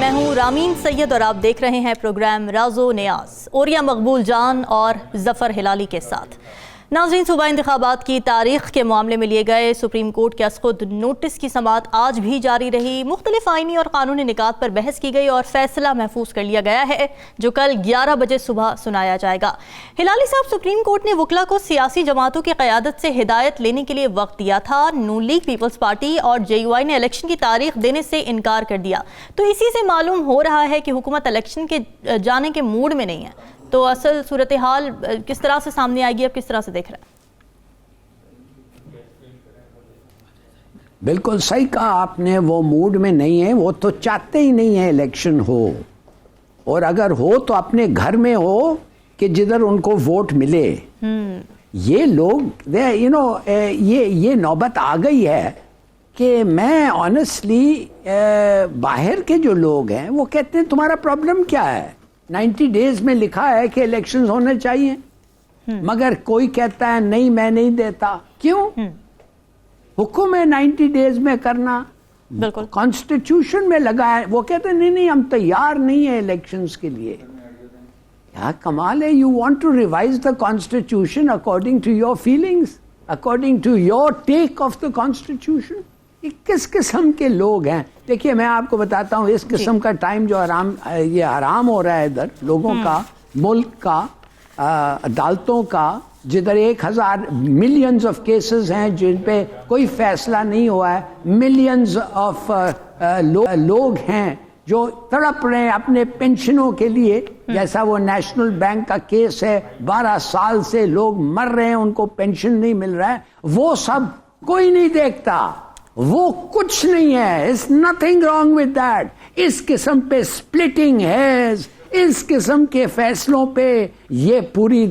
میں ہوں رامین سید اور آپ دیکھ رہے ہیں پروگرام راز و نیاز اوریہ مقبول جان اور ظفر ہلالی کے ساتھ۔ ناظرین، صوبہ انتخابات کی تاریخ کے معاملے میں لیے گئے سپریم کورٹ کے از خود نوٹس کی سماعت آج بھی جاری رہی۔ مختلف آئینی اور قانونی نکات پر بحث کی گئی اور فیصلہ محفوظ کر لیا گیا ہے جو کل 11 بجے صبح سنایا جائے گا۔ ہلالی صاحب، سپریم کورٹ نے وکلا کو سیاسی جماعتوں کی قیادت سے ہدایت لینے کے لیے وقت دیا تھا۔ نون لیگ پیپلز پارٹی اور جے یو آئی نے الیکشن کی تاریخ دینے سے انکار کر دیا، تو اسی سے معلوم ہو رہا ہے کہ حکومت الیکشن کے جانے کے موڈ میں نہیں ہے۔ تو اصل صورتحال کس طرح سے سامنے آئے گی، اب کس طرح سے دیکھ رہے ہیں؟ بالکل صحیح کہا آپ نے، وہ موڈ میں نہیں ہے، وہ تو چاہتے ہی نہیں ہیں الیکشن ہو، اور اگر ہو تو اپنے گھر میں ہو کہ جدھر ان کو ووٹ ملے۔ یہ لوگ یہ نوبت آ گئی ہے کہ میں آنیسٹلی باہر کے جو لوگ ہیں وہ کہتے ہیں تمہارا پرابلم کیا ہے؟ 90 ڈیز میں لکھا ہے کہ الیکشنز ہونے چاہیے، مگر کوئی کہتا ہے نہیں میں نہیں دیتا۔ کیوں؟ حکم ہے 90 ڈیز میں کرنا، بالکل کانسٹیٹیوشن میں لگا ہے۔ وہ کہتے ہیں نہیں ہم تیار نہیں ہیں الیکشنز کے لیے۔ کیا کمال ہے، you want to revise the constitution according to your feelings, according to your take of the constitution. یہ کس قسم کے لوگ ہیں؟ دیکھیے میں آپ کو بتاتا ہوں، اس قسم کا ٹائم جو یہ حرام ہو رہا ہے ادھر لوگوں کا، ملک کا، عدالتوں کا، جدھر 1000 ملینز آف کیسز ہیں جن پہ کوئی فیصلہ نہیں ہوا ہے، ملینز آف لوگ ہیں جو تڑپ رہے ہیں اپنے پینشنوں کے لیے، جیسا وہ نیشنل بینک کا کیس ہے، 12 سال سے لوگ مر رہے ہیں، ان کو پینشن نہیں مل رہا ہے، وہ سب کوئی نہیں دیکھتا، وہ کچھ نہیں ہے۔ It's nothing wrong with that۔ اس قسم پہ splitting hairs، اس قسم کے فیصلوں پہ یہ پوری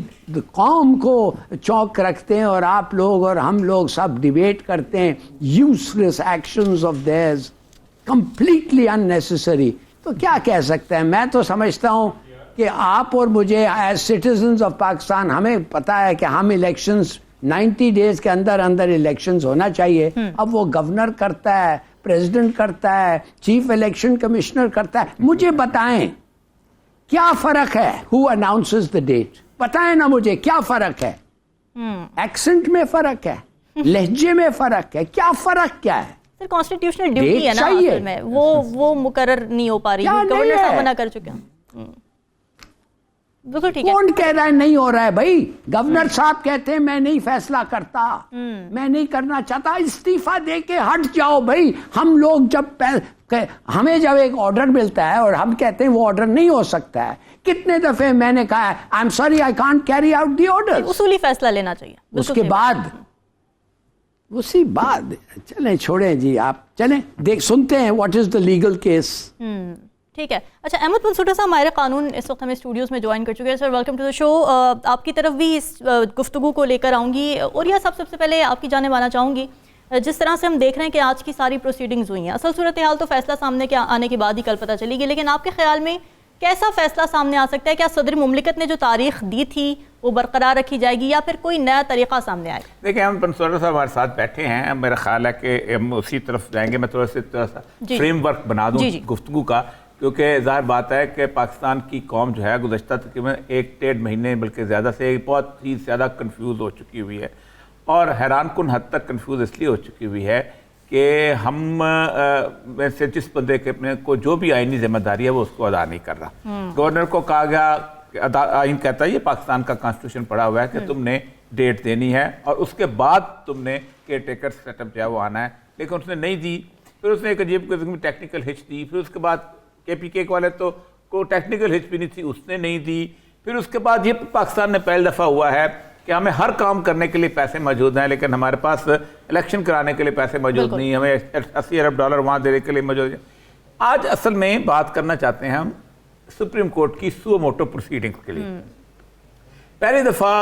قوم کو چوک رکھتے ہیں، اور آپ لوگ اور ہم لوگ سب ڈیبیٹ کرتے ہیں useless actions of theirs، completely unnecessary۔ تو کیا کہہ سکتے ہیں؟ میں تو سمجھتا ہوں کہ آپ اور مجھے as citizens of پاکستان ہمیں پتا ہے کہ ہم elections 90 ڈیز کے اندر الیکشنز ہونا چاہیے۔ اب وہ گورنر کرتا ہے، پریزیڈنٹ کرتا ہے، چیف الیکشن کمشنر کرتا ہے۔ مجھے بتائیں کیا فرق ہے؟ who announces the date؟ بتائیں نا مجھے کیا فرق ہے؟ ایکسنٹ میں فرق ہے، لہجے میں فرق ہے، کیا فرق کیا ہے؟ سر کانسٹیٹیوشنل ڈیوٹی ہے نا اصل میں، وہ مقرر نہیں ہو پا رہی، گورنر صاحب منع کر چکے ہیں۔ بالکل ٹھیک ہے۔ کون کہہ رہا ہے نہیں ہو رہا ہے بھائی؟ گورنر صاحب کہتے ہیں میں نہیں فیصلہ کرتا، میں نہیں کرنا چاہتا، استعفیٰ دے کے ہٹ جاؤ بھائی۔ ہم لوگ ہمیں جب ایک آرڈر ملتا ہے اور ہم کہتے ہیں وہ آرڈر نہیں ہو سکتا ہے، کتنے دفعے میں نے کہا I am sorry I can't carry out the order. اصولی فیصلہ لینا چاہیے۔ اس کے بعد اسی بعد چلیں چھوڑیں جی، آپ چلیں دیکھ سنتے ہیں what is the legal case. ٹھیک ہے۔ اچھا، احمد بنسوٹا صاحب ماہر قانون اس وقت ہمیں اسٹوڈیوز میں جوائن کر چکے ہیں۔ سر ویلکم ٹو دا شو۔ آپ کی طرف بھی اس گفتگو کو لے کر آؤں گی، اور یہ سب سے پہلے آپ کی جانب آنا چاہوں گی، جس طرح سے ہم دیکھ رہے ہیں کہ آج کی ساری پروسیڈنگز ہوئی ہیں، اصل صورتحال تو فیصلہ سامنے آنے کے بعد ہی کل پتہ چلے گی، لیکن آپ کے خیال میں کیسا فیصلہ سامنے آ سکتا ہے؟ کیا صدر مملکت نے جو تاریخ دی تھی وہ برقرار رکھی جائے گی، یا پھر کوئی نیا طریقہ سامنے آئے گا؟ دیکھیں، ہم بنسوٹا صاحب ہمارے ساتھ بیٹھے ہیں، میرا خیال ہے کہ ہم اسی طرف جائیں گے۔ میں تھوڑا سا فریم ورک بنا دوں گفتگو کا، کیونکہ ظاہر بات ہے کہ پاکستان کی قوم جو ہے گزشتہ تقریباً 1.5 مہینے بلکہ زیادہ سے بہت ہی زیادہ کنفیوز ہو چکی ہوئی ہے، اور حیران کن حد تک کنفیوز اس لیے ہو چکی ہوئی ہے کہ ہم میں سے جس بندے کے اپنے کو جو بھی آئینی ذمہ داری ہے وہ اس کو ادا نہیں کر رہا۔ گورنر کو کہا گیا کہ آئین کہتا ہے، یہ پاکستان کا کانسٹیٹیوشن پڑا ہوا ہے کہ تم نے ڈیٹ دینی ہے اور اس کے بعد تم نے کیئر ٹیکر سیٹ اپ جو ہے وہ آنا ہے، لیکن اس نے نہیں دی۔ پھر اس نے ایک عجیب قسم کی ٹیکنیکل ہچ دی، پھر اس کے بعد کے پی کے والے تو کو ٹیکنیکل ہچ بھی نہیں تھی، اس نے نہیں دی۔ پھر اس کے بعد یہ پاکستان نے پہلی دفعہ ہوا ہے کہ ہمیں ہر کام کرنے کے لیے پیسے موجود ہیں، لیکن ہمارے پاس الیکشن کرانے کے لیے پیسے موجود نہیں، ہمیں $80 ارب وہاں دینے کے لیے موجود ہیں۔ آج اصل میں بات کرنا چاہتے ہیں ہم سپریم کورٹ کی سو موٹو پروسیڈنگز کے لیے۔ پہلی دفعہ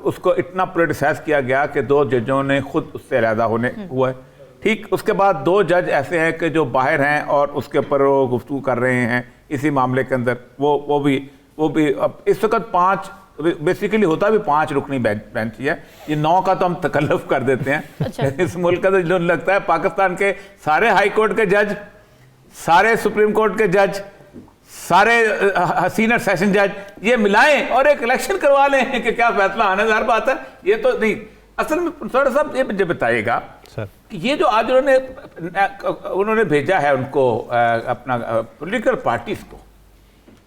اس کو اتنا پولیٹیسائز کیا گیا کہ 2 ججوں نے خود اس سے علیحدہ ہونے ہوا ہے، ٹھیک۔ اس کے بعد 2 جج ایسے ہیں کہ جو باہر ہیں اور اس کے اوپر وہ گفتگو کر رہے ہیں اسی معاملے کے اندر، وہ بھی اب اس وقت 5 بیسیکلی ہوتا بھی 5 رکنی بینچ ہی ہے، یہ 9 کا تو ہم تکلف کر دیتے ہیں۔ اس ملک کا تو لگتا ہے پاکستان کے سارے ہائی کورٹ کے جج سارے سپریم کورٹ کے جج, سارے سینئر سیشن جج یہ ملائیں اور ایک الیکشن کروا لیں کہ کیا فیصلہ آنے ظاہر بات ہے. یہ تو نہیں. اصل میں پروفیسر صاحب یہ مجھے بتائیے گا کہ یہ جو آج انہوں نے بھیجا ہے ان کو اپنا پولیٹیکل پارٹیز کو,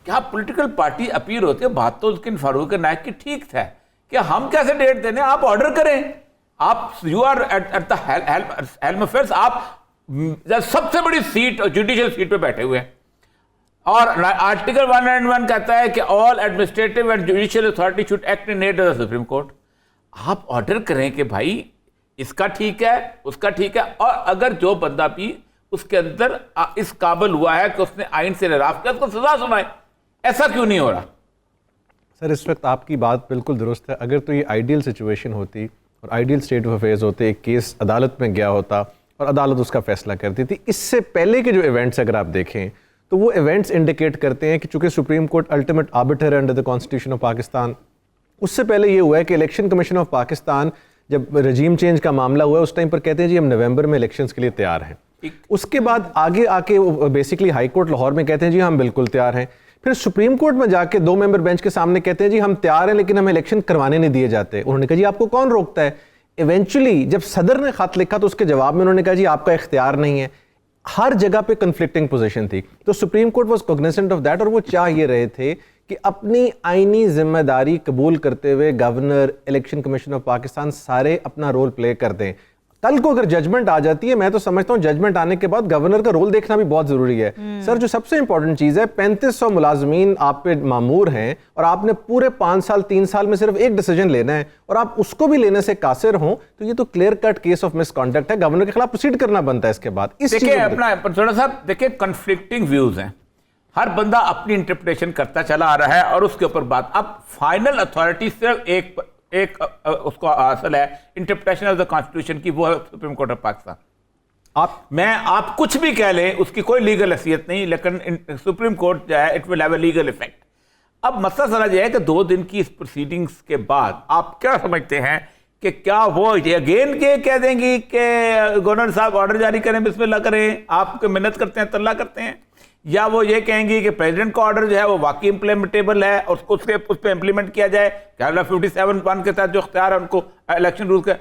کیا پولیٹیکل پارٹی اپیل ہوتی ہے؟ بات تو لیکن فاروق نائک کی ٹھیک تھا کہ ہم کیسے ڈیٹ دینے, آپ آرڈر کریں, آپ you are at the helm affairs, آپ سب سے بڑی سیٹ جوڈیشل سیٹ پہ بیٹھے ہوئے ہیں, اور آرٹیکل 101 کہتا ہے کہ all administrative and judicial authority should act in aid of the supreme court. آپ آرڈر کریں کہ بھائی اس کا ٹھیک ہے, اس کا ٹھیک ہے, اور اگر جو بندہ بھی اس کے اندر اس قابل ہوا ہے کہ اس نے آئین سے انحراف کیا, اس کو سزا سنائے. ایسا کیوں نہیں ہو رہا؟ سر اس وقت آپ کی بات بالکل درست ہے. اگر تو یہ آئیڈیل سچویشن ہوتی اور آئیڈیل اسٹیٹ آف افیئرز ہوتے, ایک کیس عدالت میں گیا ہوتا اور عدالت اس کا فیصلہ کرتی تھی. اس سے پہلے کے جو ایونٹس اگر آپ دیکھیں تو وہ ایونٹس انڈیکیٹ کرتے ہیں کہ چونکہ سپریم کورٹ الٹیمیٹ آربٹر ہے under the constitution of Pakistan, اس سے پہلے یہ ہوا ہے کہ الیکشن کمیشن آف پاکستان جب رجیم چینج کا معاملہ ہوا ہے اس ٹائم پر کہتے ہیں جی ہم نومبر میں الیکشنز کے لیے تیار ہیں. اس کے بعد آگے آ کے بیسکلی ہائی کورٹ لاہور میں کہتے ہیں جی ہم بالکل تیار ہیں. پھر سپریم کورٹ میں جا کے 2 ممبر بینچ کے سامنے کہتے ہیں جی ہم تیار ہیں لیکن ہمیں الیکشن کروانے نہیں دیے جاتے. انہوں نے کہا جی آپ کو کون روکتا ہے؟ ایونچولی جب صدر نے خط لکھا تو اس کے جواب میں انہوں نے کہا جی آپ کا اختیار نہیں ہے. ہر جگہ پہ کنفلکٹنگ پوزیشن تھی. تو supreme court was cognizant of that, اور وہ چاہ یہ رہے تھے کہ اپنی آئینی ذمہ داری قبول کرتے ہوئے governor, election Commission of Pakistan سارے اپنا رول پلے کر دیں. کل کو اگر ججمنٹ آ جاتی ہے, میں تو سمجھتا ہوں ججمنٹ آنے کے بعد گورنر کا رول دیکھنا بھی بہت ضروری ہے. سر جو سب سے امپورٹنٹ چیز ہے, 3500 ملازمین آپ پہ مامور ہیں اور آپ نے پورے 5 سال 3 سال میں صرف ایک ڈیسیجن لینا ہے اور آپ اس کو بھی لینے سے قاصر ہوں, تو یہ تو clear cut case of misconduct ہے. گورنر کے خلاف پروسیڈ کرنا بنتا ہے اس کے بعد. دیکھیں اپنا پروفیسر صاحب, دیکھیں کنفلکٹنگ ویوز ہیں, ہر بندہ اپنی انٹرپریٹیشن کرتا چلا آ رہا ہے اور اس کے اوپر بات. اب فائنل اتھارٹی صرف ایک اس کو حاصل ہے انٹرپریٹیشن آف دا کانسٹیٹیوشن کی, وہ ہے سپریم کورٹ آف پاکستان. آپ کچھ بھی کہہ لیں, اس کی کوئی لیگل حیثیت نہیں, لیکن سپریم کورٹ جو ہے it will have a legal effect. اب مسئلہ سمجھ یہ ہے کہ 2 دن کی اس پروسیڈنگز کے بعد آپ کیا سمجھتے ہیں کہ کیا وہ اگین کے کہہ دیں گی کہ گورنر صاحب آرڈر جاری کریں, بسم اللہ کریں, آپ کو منت کرتے ہیں, طلع کرتے ہیں, یا وہ یہ کہیں گی کہ پریزیڈنٹ کا آرڈر جو ہے وہ واقعی امپلیمنٹیبل ہے اور اس پہ امپلیمنٹ کیا جائے, کہ 57(1) کے تحت جو اختیار ہے ان کو الیکشن رول کا.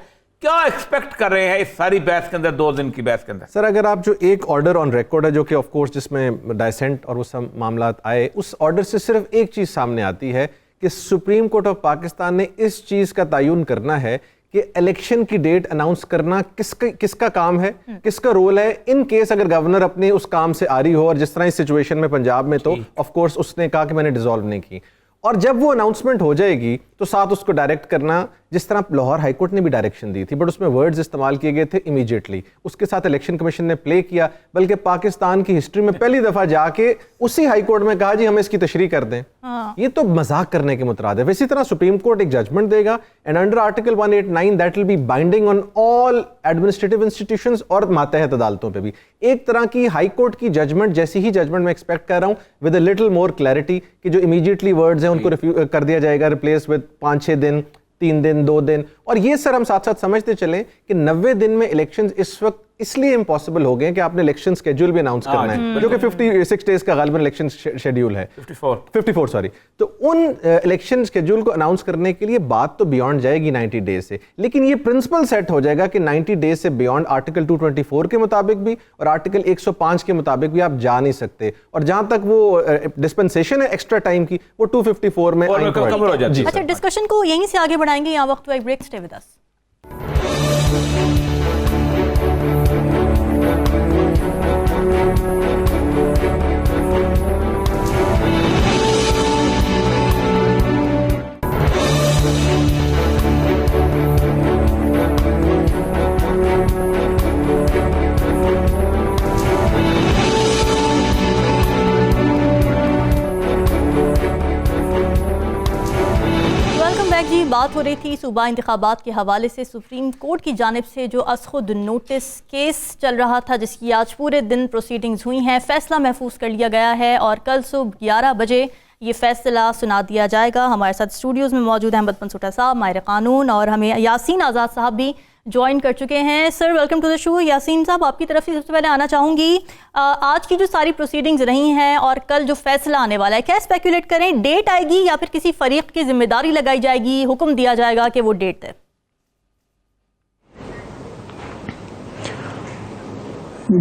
کیا ایکسپیکٹ کر رہے ہیں اس ساری بحث کے اندر, 2 دن کی بحث کے اندر؟ سر اگر آپ جو ایک آرڈر آن ریکارڈ ہے جو کہ آف کورس جس میں ڈائسنٹ اور وہ سب معاملات آئے, اس آرڈر سے صرف ایک چیز سامنے آتی ہے کہ سپریم کورٹ آف پاکستان نے اس چیز کا تعین کرنا ہے کہ الیکشن کی ڈیٹ اناؤنس کرنا کس کا کام ہے, کس کا رول ہے. ان کیس اگر گورنر اپنے اس کام سے آری ہو, اور جس طرح اس سچویشن میں پنجاب میں تو آف کورس اس نے کہا کہ میں نے ڈیزالو نہیں کی, اور جب وہ اناؤنسمنٹ ہو جائے گی تو ساتھ اس کو ڈائریکٹ کرنا, جس طرح لاہور ہائی کورٹ نے بھی ڈائریکشن دی تھی بٹ اس میں ورڈز استعمال کیے گئے تھے امیجیٹلی. اس کے ساتھ الیکشن کمیشن نے پلے کیا, بلکہ پاکستان کی ہسٹری میں پہلی دفعہ جا کے اسی ہائی کورٹ میں کہا جی ہمیں اس کی تشریح کر دیں. یہ تو مذاق کرنے کے مترادف ہے. اسی طرح سپریم کورٹ ایک ججمنٹ دے گا and under article 189 that will be binding on all administrative institutions اور ماتحت عدالتوں پہ بھی. ایک طرح کی ہائی کورٹ کی ججمنٹ جیسی ہی ججمنٹ میں ایکسپیکٹ کر رہا ہوں with a little more clarity, کہ جو امیجیٹلی ورڈز ہیں ان کو کر دیا جائے گا ریپلیس ود 5-6 دن, 3 دن, 2 دن. اور یہ سر ہم ساتھ ساتھ سمجھتے چلیں کہ 90 دن میں الیکشنز اس وقت اس لیے امپاسبل ہو گئے کہ آپ نے الیکشن اسکیڈول بھی اناؤنس کرنا ہے, جو کہ 56 ڈیز کا غالباً الیکشن شیڈیول ہے, 54 سوری. تو ان الیکشن اسکیڈول کو اناؤنس کرنے کے لیے بات تو بیونڈ جائے گی 90 ڈیز سے, لیکن یہ پرنسپل سیٹ ہو جائے گا کہ 90 ڈیز سے بیونڈ آرٹیکل 224 کے مطابق بھی اور آرٹیکل 105 کے مطابق بھی آپ جا نہیں سکتے. اور جہاں تک وہ ڈسپنسیشن ہے ایکسٹرا ٹائم کی, وہ 254 میں کور ہو جاتی ہے. اچھا, ڈسکشن کو یہیں سے آگے بڑھائیں گے, یہاں وقت ہوا ایک بریک. Stay with us. جی بات ہو رہی تھی صوبہ انتخابات کے حوالے سے. سپریم کورٹ کی جانب سے جو از خود نوٹس کیس چل رہا تھا, جس کی آج پورے دن پروسیڈنگز ہوئی ہیں, فیصلہ محفوظ کر لیا گیا ہے اور کل صبح 11 بجے یہ فیصلہ سنا دیا جائے گا. ہمارے ساتھ اسٹوڈیوز میں موجود ہیں احمد پنسوٹا صاحب, ماہر قانون, اور ہمیں یاسین آزاد صاحب بھی جوائن کر چکے ہیں. سر ویلکم ٹو دا شو. یاسین صاحب آپ کی طرف سے سب سے پہلے آنا چاہوں گی, آج کی جو ساری پروسیڈنگز رہی ہیں اور کل جو فیصلہ آنے والا ہے, کیا اسپیکولیٹ کریں ڈیٹ آئے گی یا پھر کسی فریق کی ذمہ داری لگائی جائے گی, حکم دیا جائے گا کہ وہ ڈیٹ دے؟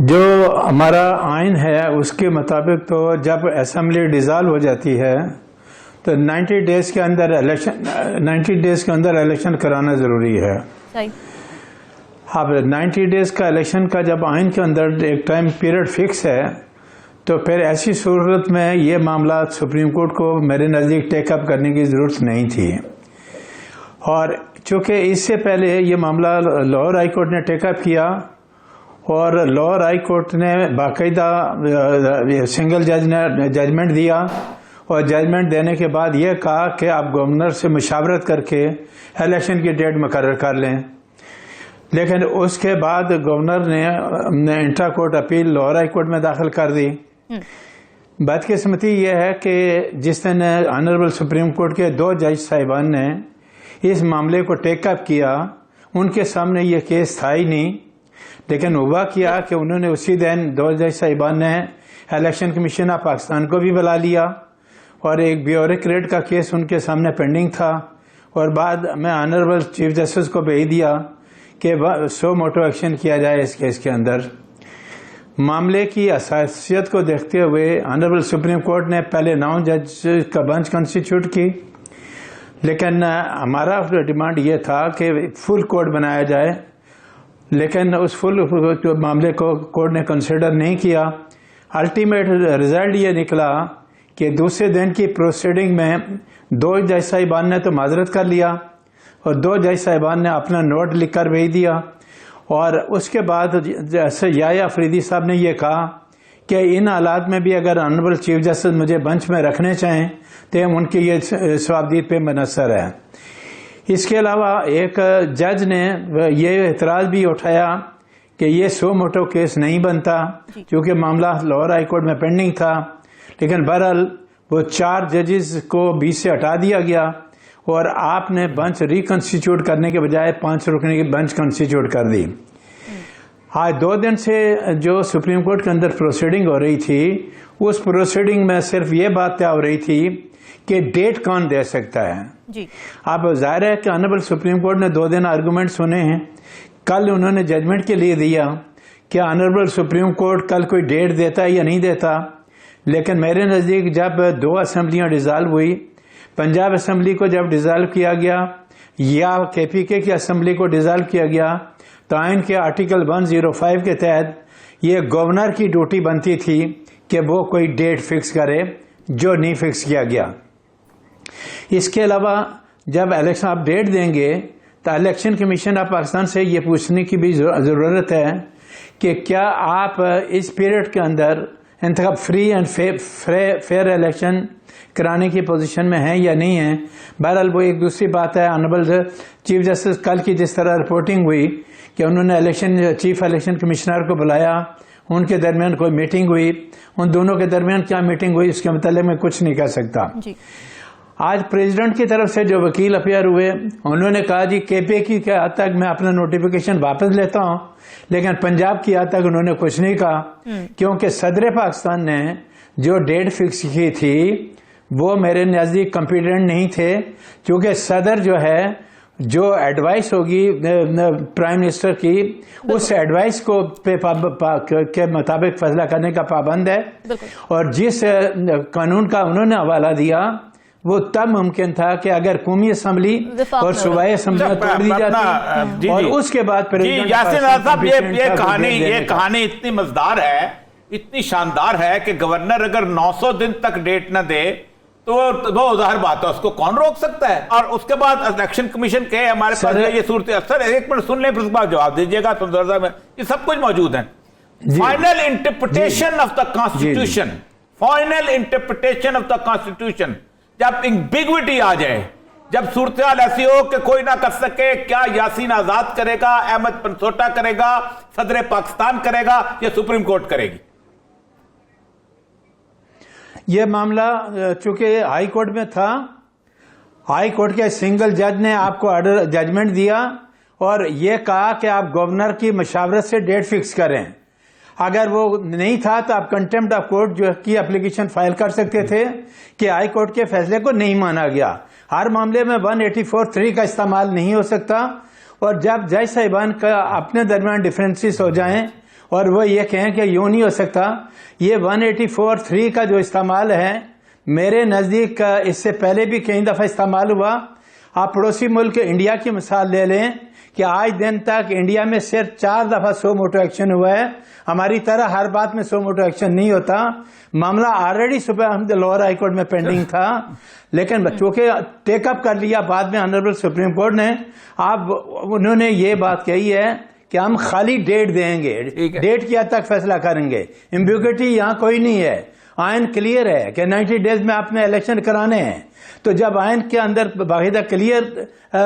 جو ہمارا آئین ہے اس کے مطابق تو جب اسمبلی ڈیزالو ہو جاتی ہے تو 90 ڈیز کے اندر الیکشن کرانا ضروری ہے. اب 90 ڈیز کا الیکشن کا جب آئین کے اندر ایک ٹائم پیریڈ فکس ہے تو پھر ایسی صورت میں یہ معاملات سپریم کورٹ کو میرے نزدیک ٹیک اپ کرنے کی ضرورت نہیں تھی. اور چونکہ اس سے پہلے یہ معاملہ لاہور ہائی کورٹ نے ٹیک اپ کیا اور لاہور ہائی کورٹ نے باقاعدہ سنگل جج نے ججمنٹ دیا اور ججمنٹ دینے کے بعد یہ کہا کہ آپ گورنر سے مشاورت کر کے الیکشن کی ڈیٹ مقرر کر لیں. لیکن اس کے بعد گورنر نے intra court appeal Lahore high court میں داخل کر دی. بدقسمتی یہ ہے کہ جس دن آنریبل سپریم کورٹ کے 2 جج صاحبان نے اس معاملے کو ٹیک اپ کیا, ان کے سامنے یہ کیس تھا ہی نہیں, لیکن ہوا کیا کہ انہوں نے اسی دن 2 جج صاحبان نے الیکشن کمیشن آف پاکستان کو بھی بلا لیا اور ایک بیوروکریٹ کا کیس ان کے سامنے پینڈنگ تھا, اور بعد میں آنریبل چیف جسٹس کو بھیج دیا کہ سو موٹو ایکشن کیا جائے اس کیس کے اندر. معاملے کی حساسیت کو دیکھتے ہوئے آنریبل سپریم کورٹ نے پہلے 9 جج کا بنچ کنسٹیٹیوٹ کی, لیکن ہمارا ڈیمانڈ یہ تھا کہ فل کورٹ بنایا جائے, لیکن اس فل معاملے کو کورٹ نے کنسیڈر نہیں کیا. الٹیمیٹ رزلٹ یہ نکلا کہ دوسرے دن کی پروسیڈنگ میں 2 جج صاحبان نے تو معذرت کر لیا اور 2 جج صاحبان نے اپنا نوٹ لکھ کر بھیج دیا, اور اس کے بعد جیسے یا افریدی صاحب نے یہ کہا کہ ان حالات میں بھی اگر آنریبل چیف جسٹس مجھے بنچ میں رکھنے چاہیں تو ان کی یہ ثوابدید پہ منحصر ہے. اس کے علاوہ ایک جج نے یہ اعتراض بھی اٹھایا کہ یہ سو موٹو کیس نہیں بنتا کیونکہ معاملہ لاہور ہائی کورٹ میں پینڈنگ تھا, لیکن بہرحال وہ 4 ججز کو 20 سے ہٹا دیا گیا اور آپ نے بنچ ریکنسٹیٹیوٹ کرنے کے بجائے 5 رکنے کی بنچ کنسٹیٹیوٹ کر دی. آج 2 دن سے جو سپریم کورٹ کے اندر پروسیڈنگ ہو رہی تھی اس پروسیڈنگ میں صرف یہ بات طے ہو رہی تھی کہ ڈیٹ کون دے سکتا ہے. جی اب ظاہر ہے کہ آنریبل سپریم کورٹ نے 2 دن آرگومنٹ سنے ہیں, کل انہوں نے ججمنٹ کے لیے دیا کہ آنریبل سپریم کورٹ کل کوئی ڈیٹ دیتا ہے یا نہیں دیتا, لیکن میرے نزدیک جب 2 اسمبلیاں ڈیزالو ہوئی, پنجاب اسمبلی کو جب ڈیزالو کیا گیا یا KPK کی اسمبلی کو ڈیزالو کیا گیا تو آئین کے آرٹیکل 105 کے تحت یہ گورنر کی ڈیوٹی بنتی تھی کہ وہ کوئی ڈیٹ فکس کرے, جو نہیں فکس کیا گیا. اس کے علاوہ جب الیکشن آپ ڈیٹ دیں گے تو الیکشن کمیشن آف پاکستان سے یہ پوچھنے کی بھی ضرورت ہے کہ کیا آپ اس پیریڈ کے اندر انتخاب فری اینڈ فیئر الیکشن کرانے کی پوزیشن میں ہیں یا نہیں ہیں. بہرحال وہ ایک دوسری بات ہے. آنریبل چیف جسٹس کل کی جس طرح رپورٹنگ ہوئی کہ انہوں نے چیف الیکشن کمشنر کو بلایا, ان کے درمیان کوئی میٹنگ ہوئی, ان دونوں کے درمیان کیا میٹنگ ہوئی اس کے متعلق میں کچھ نہیں کہہ سکتا. آج پریزیڈنٹ کی طرف سے جو وکیل اپیئر ہوئے انہوں نے کہا جی KPK کے حد تک میں اپنا نوٹیفیکیشن واپس لیتا ہوں, لیکن پنجاب کی حد تک انہوں نے کچھ نہیں کہا کیونکہ صدر پاکستان نے جو ڈیٹ فکس کی تھی وہ میرے نزدیک کمپیٹنٹ نہیں تھے, کیونکہ صدر جو ہے جو ایڈوائس ہوگی پرائم منسٹر کی اس ایڈوائس کو کے مطابق فیصلہ کرنے کا پابند ہے, اور جس قانون کا انہوں نے حوالہ دیا وہ تب ممکن تھا کہ اگر قومی اسمبلی اور صوبائی اسمبلیاں توڑ دی جاتی اور اس کے بعد یاسین صاحب یہ کہانی اتنی مزدار ہے, اتنی شاندار ہے کہ گورنر اگر 900 دن تک ڈیٹ نہ دے تو وہ ظاہر بات ہے اس کو کون روک سکتا ہے. اور اس کے بعد الیکشن کمیشن کے ہمارے پاس یہ صورت سر ایک منٹ سن لیں پھر اس کے بعد جواب دیجیے گا. یہ سب کچھ موجود ہے. Final interpretation of the constitution, final interpretation of the constitution, جب امبیگوٹی آ جائے, جب صورتحال ایسی ہو کہ کوئی نہ کر سکے, کیا یاسین آزاد کرے گا, احمد پنسوٹا کرے گا, صدر پاکستان کرے گا یا سپریم کورٹ کرے گی؟ یہ معاملہ چونکہ ہائی کورٹ میں تھا, ہائی کورٹ کے سنگل جج نے آپ کو آرڈر ججمنٹ دیا اور یہ کہا کہ آپ گورنر کی مشاورت سے ڈیٹ فکس کریں. اگر وہ نہیں تھا تو آپ کنٹمپٹ آف کورٹ جو کی اپلیکیشن فائل کر سکتے تھے کہ ہائی کورٹ کے فیصلے کو نہیں مانا گیا. ہر معاملے میں 184(3) کا استعمال نہیں ہو سکتا. اور جب جج صاحبان کا اپنے درمیان ڈفرینسز ہو جائیں اور وہ یہ کہیں کہ یوں نہیں ہو سکتا، یہ 184(3) کا جو استعمال ہے میرے نزدیک اس سے پہلے بھی کئی دفعہ استعمال ہوا. آپ پڑوسی ملک انڈیا کی مثال لے لیں کہ آج دن تک انڈیا میں صرف 4 دفعہ سو موٹو ایکشن ہوا ہے. ہماری طرح ہر بات میں سو موٹو ایکشن نہیں ہوتا. معاملہ آلریڈی صبح لوور ہائی کورٹ میں پینڈنگ تھا، لیکن چونکہ ٹیک اپ کر لیا بعد میں آنریبل سپریم کورٹ نے. انہوں نے یہ بات کہی ہے کہ ہم خالی ڈیٹ دیں گے، ڈیٹ کی حد تک فیصلہ کریں گے. ایمبیگوٹی یہاں کوئی نہیں ہے. آئین کلیئر ہے کہ 90 ڈیز میں آپ نے الیکشن کرانے ہیں. تو جب آئین کے اندر باقاعدہ کلیئر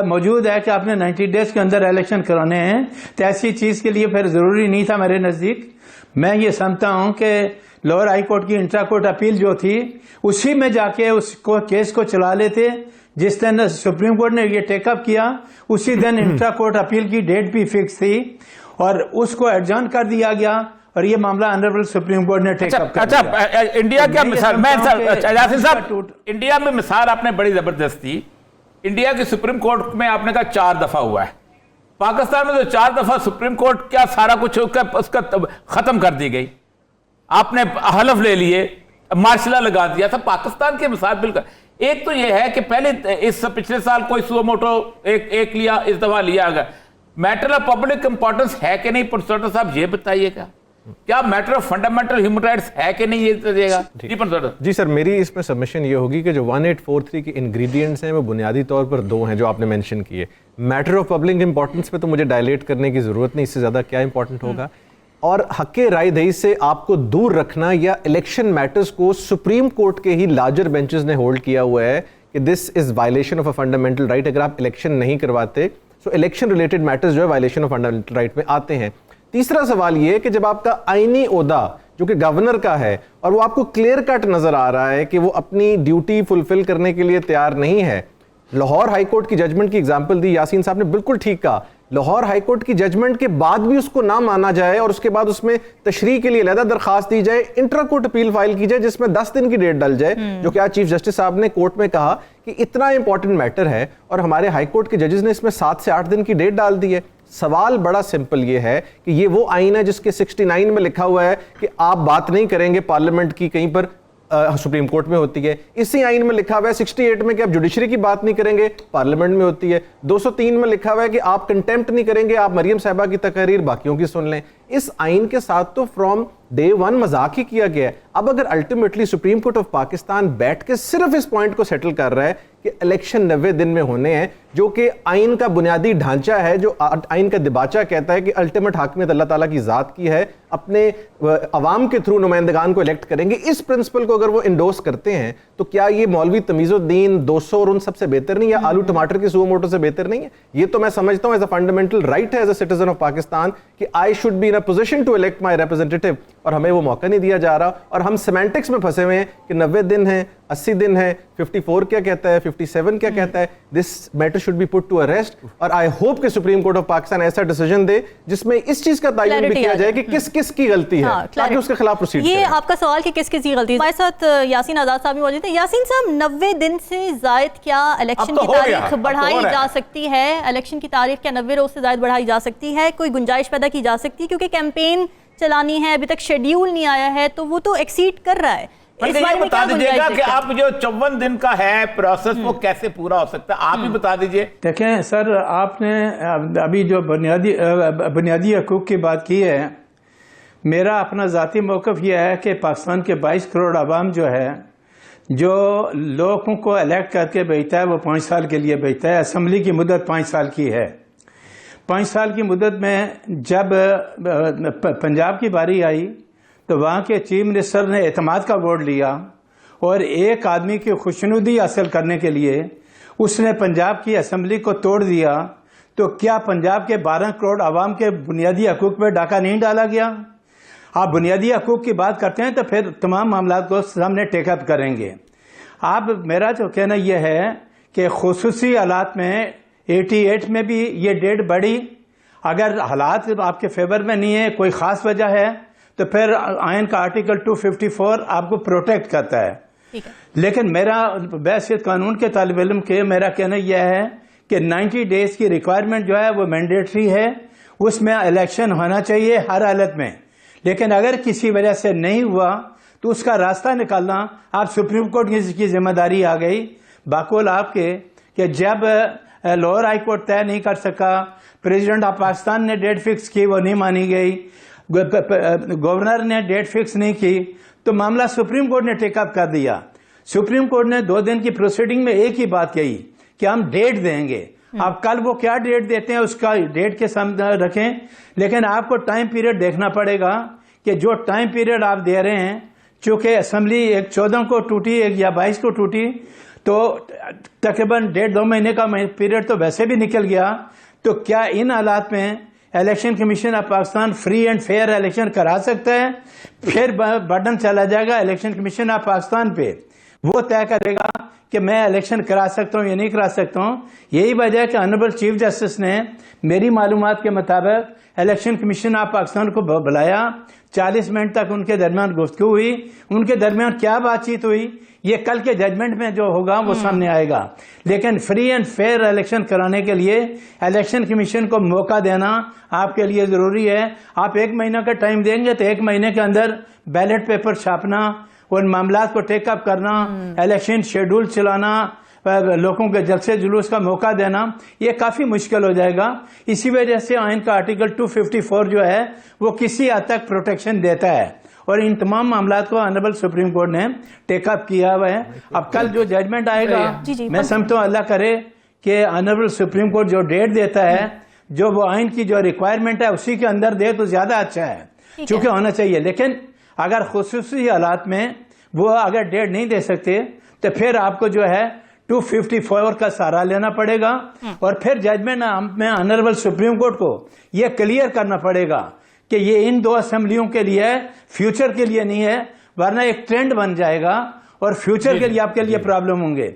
موجود ہے کہ آپ نے 90 ڈیز کے اندر الیکشن کرانے ہیں، تو ایسی چیز کے لیے پھر ضروری نہیں تھا میرے نزدیک. میں یہ سمجھتا ہوں کہ لوور ہائی کورٹ کی انٹرا کورٹ اپیل جو تھی اسی میں جا کے اس کو کیس کو چلا لیتے. جس دن سپریم کورٹ نے یہ ٹیک اپ کیا اسی دن انٹرا کورٹ اپیل کی ڈیٹ بھی فکس تھی اور اس کو ایڈجرن کر دیا گیا اور یہ معاملہ آنریبل سپریم کورٹ نے ٹیک اپ کر دیا. انڈیا کیا مثال، میں یاسین صاحب انڈیا میں مثال آپ نے بڑی زبردست دی. انڈیا کی سپریم کورٹ میں آپ نے کہا 4 دفعہ ہوا ہے. پاکستان میں تو 4 دفعہ سپریم کورٹ کیا سارا کچھ اس کا ختم کر دی گئی. آپ نے حلف لے لیے، مارشلہ لگا دیا تھا. پاکستان کی مثال بالکل ایک تو یہ ہے کہ پہلے اس پچھلے سال کوئی سو موٹو ایک لیا، اس دفعہ لیا گیا. میٹر آف پبلک امپورٹنس ہے کہ نہیں پروفیسر صاحب یہ بتائیے گا. کیا matter of fundamental human rights ہے کہ نہیں یہ بتائیے گا. جی سر، میری اس میں سبمیشن یہ ہوگی کہ جو 1843 کے انگریڈینٹس ہیں وہ بنیادی طور پر 2 ہیں جو آپ نے مینشن کیے. میٹر آف پبلک امپورٹنس پہ تو مجھے ڈائلیٹ کرنے کی ضرورت نہیں، اس سے زیادہ کیا امپورٹنٹ ہوگا. اور حق رائے دہی سے آپ کو دور رکھنا یا الیکشن میٹرز کو سپریم کورٹ کے ہی لارجر بینچز نے ہولڈ کیا ہوا ہے کہ this is violation of a fundamental right. اگر آپ الیکشن نہیں کرواتے سو الیکشن ریلیٹڈ میٹرز جو ہے وائلیشن آف فنڈامنٹل رائٹ میں آتے ہیں. تیسرا سوال یہ ہے کہ جب آپ کا آئینی عہدہ جو کہ گورنر کا ہے اور وہ آپ کو کلیئر کٹ نظر آ رہا ہے کہ وہ اپنی ڈیوٹی فلفل کرنے کے لیے تیار نہیں ہے. لاہور ہائی کورٹ کی ججمنٹ کی ایگزامپل دی یاسین صاحب نے، بالکل ٹھیک کہا. لاہور ہائی کورٹ کی ججمنٹ کے بعد بھی اس کو نہ مانا جائے اور اس کے بعد اس میں تشریح کے لیے علیحدہ درخواست دی جائے، انٹرا کورٹ اپیل فائل کی جائے جس میں 10 دن کی ڈیٹ ڈل جائے، جو کہ آج چیف جسٹس صاحب نے کورٹ میں کہا کہ اتنا امپورٹنٹ میٹر ہے اور ہمارے ہائی کورٹ کے ججز نے اس میں 7 سے 8 دن کی ڈیٹ ڈال دی ہے. سوال بڑا سمپل یہ ہے کہ یہ وہ آئین ہے جس کے 69 میں لکھا ہوا ہے کہ آپ بات نہیں کریں گے پارلیمنٹ کی کہیں پر، سپریم کورٹ میں ہوتی ہے. اسی آئین میں لکھا ہوا ہے 68 میں کہ آپ جوڈیشری کی بات نہیں کریں گے، پارلیمنٹ میں ہوتی ہے. 203 میں لکھا ہوا ہے کہ آپ کنٹیمپٹ نہیں کریں گے، آپ مریم صاحبہ کی تقاریر باقیوں کی سن لیں. اس آئین کے ساتھ تو فرام ڈے 1 مذاق ہی کیا گیا ہے. اب اگر ultimately supreme court of Pakistan بیٹھ کے صرف اس پوائنٹ کو سیٹل کر رہا ہے کہ الیکشن 90 دن میں ہونے ہیں، جو کہ آئین کا بنیادی ڈھانچہ ہے، جو آئین کا دباچہ کہتا ہے کہ الٹیمیٹ حاکمیت اللہ تعالیٰ کی ذات کی ہے، اپنے عوام کے تھرو نمائندگان کو الیکٹ کریں گے، اس پرنسپل کو اگر وہ انڈورس کرتے ہیں تو کیا یہ مولوی تمیز الدین 200 اور ان سب سے بہتر نہیں، یا آلو ٹماٹر کی سو موٹو سے بہتر نہیں ہے؟ یہ تو میں سمجھتا ہوں ایز اے فنڈامنٹل رائٹ ہے as a citizen of Pakistan کہ I should be in a position to elect my representative, اور ہمیں وہ موقع نہیں دیا جا رہا. اور ہم سیمینٹکس میں پھنسے ہوئے ہیں کہ 90 دن ہیں، 80 دن ہے، 54 کیا کہتا ہے، 57 کیا کہتا ہے. This matter should be put to a rest. اور آئی ہوپ کہ سپریم کورٹ آف پاکستان ایسا ڈیسیجن دے جس میں اس چیز کا تعین بھی کیا جائے کہ کس کس کی غلطی ہے تاکہ اس کے خلاف پروسیڈ کریں. یہ آپ کا سوال کہ کس کس کی غلطی ہے. ہمارے ساتھ یاسین آزاد صاحب بھی موجود ہیں. یاسین صاحب، 90 دن سے زائد کیا الیکشن کی تاریخ بڑھائی جا سکتی ہے؟ الیکشن کی تاریخ کیا 90 روز سے زائد بڑھائی جا سکتی ہے؟ کوئی گنجائش پیدا کی جا سکتی ہے؟ کیونکہ کیمپین چلانی ہے، ابھی تک شیڈیول نہیں آیا ہے تو وہ تو ایکسیڈ کر رہا ہے. یہ بتا دیجیے گا کہ آپ جو 54 دن کا ہے پروسیس وہ کیسے پورا ہو سکتا ہے، آپ ہی بتا دیجیے. دیکھیں سر، آپ نے ابھی جو بنیادی حقوق کی بات کی ہے، میرا اپنا ذاتی موقف یہ ہے کہ پاکستان کے 22 کروڑ عوام جو ہے، جو لوگوں کو الیکٹ کر کے بھیجتا ہے، وہ 5 سال کے لیے بھیجتا ہے. اسمبلی کی مدت 5 سال کی ہے. 5 سال کی مدت میں جب پنجاب کی باری آئی تو وہاں کے چیف منسٹر نے اعتماد کا ووٹ لیا اور ایک آدمی کی خوشنودی حاصل کرنے کے لیے اس نے پنجاب کی اسمبلی کو توڑ دیا. تو کیا پنجاب کے 12 کروڑ عوام کے بنیادی حقوق پہ ڈاکہ نہیں ڈالا گیا؟ آپ بنیادی حقوق کی بات کرتے ہیں تو پھر تمام معاملات کو سامنے ٹیک اپ کریں گے. آپ میرا جو کہنا یہ ہے کہ خصوصی حالات میں 88 میں بھی یہ ڈیٹ بڑھی. اگر حالات آپ کے فیور میں نہیں ہے, کوئی خاص وجہ ہے, تو پھر آئین کا آرٹیکل 254 آپ کو پروٹیکٹ کرتا ہے. لیکن میرا بحیثیت قانون کے طالب علم کے میرا کہنا یہ ہے کہ 90 ڈیز کی ریکوائرمنٹ جو ہے وہ مینڈیٹری ہے, اس میں الیکشن ہونا چاہیے ہر حالت میں. لیکن اگر کسی وجہ سے نہیں ہوا تو اس کا راستہ نکالنا آپ سپریم کورٹ کی ذمہ داری آ گئی. باقول آپ کے کہ جب لوور ہائی کورٹ طے نہیں کر سکا, پریزیڈنٹ آف پاکستان نے ڈیٹ فکس کی, وہ نہیں مانی گئی, گورنر نے ڈیٹ فکس نہیں کی, تو معاملہ سپریم کورٹ نے ٹیک اپ کر دیا. سپریم کورٹ نے 2 دن کی پروسیڈنگ میں ایک ہی بات کہی کہ ہم ڈیٹ دیں گے. اب کل وہ کیا ڈیٹ دیتے ہیں اس کا ڈیٹ کے سامنے رکھیں, لیکن آپ کو ٹائم پیریڈ دیکھنا پڑے گا کہ جو ٹائم پیریڈ آپ دے رہے ہیں, چونکہ اسمبلی ایک 14 کو ٹوٹی, ایک یا 22 کو ٹوٹی, تو تقریباً 1.5-2 مہینے کا پیریڈ تو ویسے بھی نکل گیا. تو کیا ان حالات میں Election Commission of Pakistan free and fair election کرا سکتا ہے؟ پھر برڈن چلا جائے گا الیکشن کمیشن آف پاکستان پہ, وہ طے کرے گا کہ میں الیکشن کرا سکتا ہوں یا نہیں کرا سکتا ہوں. یہی وجہ ہے کہ آنریبل چیف جسٹس نے میری معلومات کے مطابق الیکشن کمیشن آف پاکستان کو بلایا, 40 منٹ تک ان کے درمیان گفتگو ہوئی. ان کے درمیان کیا بات چیت ہوئی یہ کل کے ججمنٹ میں جو ہوگا وہ سامنے آئے گا. لیکن فری اینڈ فیئر الیکشن کرانے کے لیے الیکشن کمیشن کو موقع دینا آپ کے لیے ضروری ہے. آپ 1 مہینہ کا ٹائم دیں گے تو 1 مہینے کے اندر بیلٹ پیپر چھاپنا, ان معاملات کو ٹیک اپ کرنا, الیکشن شیڈول چلانا, لوگوں کے جلسے جلوس کا موقع دینا, یہ کافی مشکل ہو جائے گا. اسی وجہ سے آئین کا آرٹیکل 254 جو ہے وہ کسی حد تک پروٹیکشن دیتا ہے, اور ان تمام معاملات کو آنریبل سپریم کورٹ نے ٹیک اپ کیا ہوا ہے. اب کل جو ججمنٹ آئے گا, میں سمجھتا ہوں اللہ کرے کہ آنریبل سپریم کورٹ جو ڈیٹ دیتا ہے, جو وہ آئین کی جو ریکوائرمنٹ ہے اسی کے اندر دے تو زیادہ اچھا ہے, چونکہ ہونا چاہیے. لیکن اگر خصوصی حالات میں وہ اگر ڈیٹ نہیں دے سکتے تو پھر آپ کو جو ہے 254 کا سہارا لینا پڑے گا, اور پھر ججمنٹ میں آنریبل سپریم کورٹ کو یہ کلیئر کرنا پڑے گا کہ یہ ان 2 اسمبلیوں کے لیے فیوچر کے لیے نہیں ہے, ورنہ ایک ٹرینڈ بن جائے گا اور فیوچر کے لیے آپ کے لیے پرابلم ہوں گے.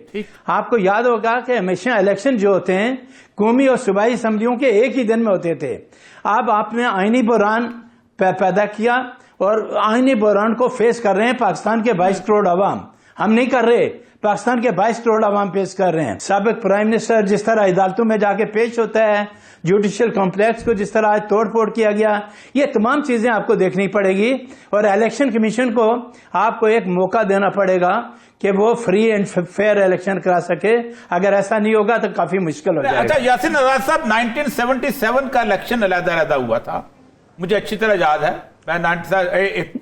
آپ کو یاد ہوگا کہ ہمیشہ الیکشن جو ہوتے ہیں قومی اور صوبائی اسمبلیوں کے ایک ہی دن میں ہوتے تھے. اب آپ نے آئینی بحران پیدا کیا, اور آئینی بحران کو فیس کر رہے ہیں پاکستان کے 22 کروڑ عوام. ہم نہیں کر رہے, پاکستان کے 22 کروڑ عوام پیش کر رہے ہیں. سابق پرائم منسٹر جس طرح عدالتوں میں جا کے پیش ہوتا ہے, جوڈیشل کمپلیکس کو جس طرح آج توڑ پھوڑ کیا گیا, یہ تمام چیزیں آپ کو دیکھنی پڑے گی, اور الیکشن کمیشن کو آپ کو ایک موقع دینا پڑے گا کہ وہ فری اینڈ فیئر الیکشن کرا سکے. اگر ایسا نہیں ہوگا تو کافی مشکل ہو جائے گا. اچھا یاسین نواز صاحب, 1977 کا الیکشن علیحدہ ہوا تھا, مجھے اچھی طرح یاد ہے.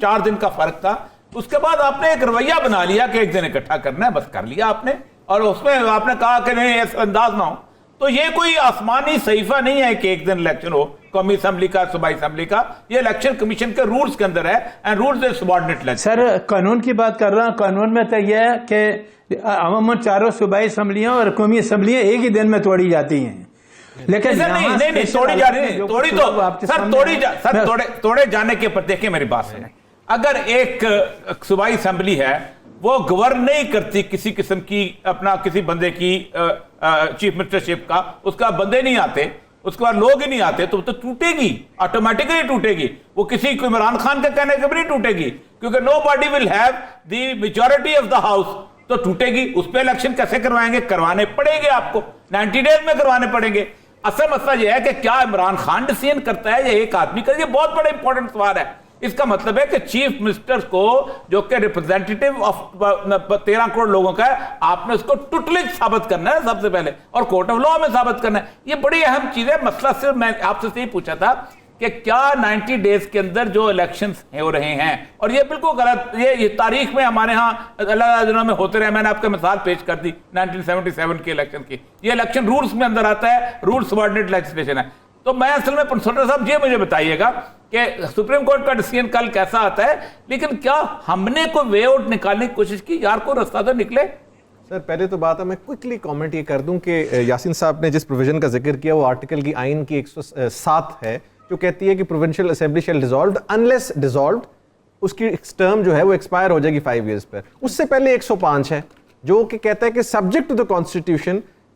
4 دن کا فرق تھا. اس کے بعد آپ نے ایک رویہ بنا لیا کہ 1 دن اکٹھا کرنا ہے, بس کر لیا آپ نے, اور اس میں آپ نے کہا کہ نہیں ایسا انداز نہ ہو. تو یہ کوئی آسمانی صحیفہ نہیں ہے کہ 1 دن الیکشن ہو قومی اسمبلی کا, صوبائی اسمبلی کا. یہ الیکشن کمیشن کے رولز کے اندر ہے, and rules is subordinate legislation. Sir قانون کی بات کر رہا ہوں. قانون میں تو یہ ہے کہ عموماً 4 صوبائی اسمبلیاں اور قومی اسمبلیاں ایک ہی دن میں توڑی جاتی ہیں. لیکن نہیں توڑی جا رہی ہے, توڑے جانے کے پر دیکھیں میری بات ہے. اگر ایک صوبائی اسمبلی ہے وہ گورن نہیں کرتی کسی قسم کی اپنا کسی بندے کی چیف منسٹرشپ کا, اس کا بندے نہیں آتے, اس کے بعد لوگ ہی نہیں آتے, تو ٹوٹے گی, آٹومیٹکلی ٹوٹے گی. وہ کسی کو عمران خان کے کہنے کے بھی نہیں ٹوٹے گی, کیونکہ no body will have the majority of the house, تو ٹوٹے گی. اس پہ الیکشن کیسے کروائیں گے؟ کروانے پڑیں گے آپ کو, 90 ڈیز میں کروانے پڑیں گے. اصل مسئلہ یہ ہے کہ کیا عمران خان ڈیسیژن کرتا ہے یا ایک آدمی کا؟ یہ بہت بڑا امپورٹنٹ سوال ہے. اس کا مطلب ہے کہ چیف منسٹر کو, جو کہ ریپرزینٹیٹیو آف 13 کروڑ لوگوں کا ہے, آپ نے اس کو ٹوٹلی ثابت کرنا ہے سب سے پہلے, اور کورٹ آف لا میں ثابت کرنا ہے. یہ بڑی اہم چیز ہے. مسئلہ صرف میں آپ سے یہی پوچھا تھا کہ کیا 90 ڈیز کے اندر جو الیکشنز ہو رہے ہیں, اور یہ بالکل غلط, یہ تاریخ میں ہمارے ہاں اللہ دنوں میں ہوتے رہے. میں نے آپ کو مثال پیش کر دی 1977 کے الیکشن کی. یہ الیکشن رولز میں اندر آتا ہے, رول سبارڈینیٹ لیجسلیشن ہے. تو میں اصل میں پروفیسر صاحب یہ مجھے بتائیے گا کہ سپریم کورٹ کا ڈیسیژن کل کیسا آتا ہے, لیکن کیا ہم نے کوئی وے آؤٹ نکالنے کی کوشش کی؟ یار کوئی رستہ تو نکلے. سر پہلے تو بات ہے, میں کوئکلی کامنٹ یہ کر دوں کہ یاسین صاحب نے جس پروویژن کا ذکر کیا وہ آرٹیکل کی آئین کی 107 ہے, جو کہتی ہے کہ provincial assembly shall dissolved unless dissolved. اس کی ٹرم جو ہے وہ ایکسپائر ہو جائے گی 5 ایئرز پر. اس سے پہلے 105 ہے جو کہ کہتا ہے کہ subject to the constitution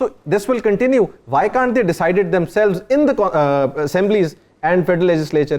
So this will continue. Why can't they decide it themselves in the assemblies and federal legislature?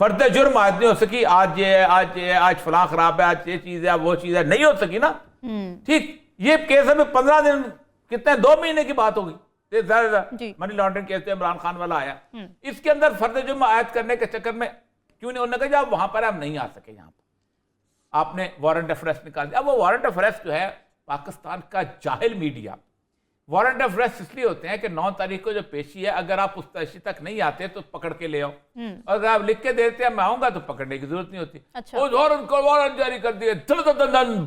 فرد جرم آج نہیں ہو سکی، آج یہ آج فلاں خراب ہے، آج یہ چیز ہے، وہ چیز ہے، نہیں ہو سکی نا. ٹھیک، یہ کیس میں 15 دن کتنے 2 مہینے کی بات ہوگی منی لانڈرنگ کیس جو عمران خان والا آیا. اس کے اندر فرد جرم عائد کرنے کے چکر میں کیوں نہیں، انہوں نے کہا وہاں پر ہم نہیں آ سکے، یہاں پر آپ نے وارنٹ آف ارسٹ نکال دیا. اب وہ وارنٹ آف ارسٹ جو ہے پاکستان کا جاہل میڈیا، وارنٹ آف ارسٹ اس لیے ہوتے ہیں کہ 9 تاریخ کو جو پیشی ہے، اگر آپ اس پیشی تک نہیں آتے تو پکڑ کے لے آؤ، اور اگر آپ لکھ کے دیتے ہیں میں آؤں گا تو پکڑنے کی ضرورت نہیں ہوتی. اور ان کو وارنٹ جاری کر دیے،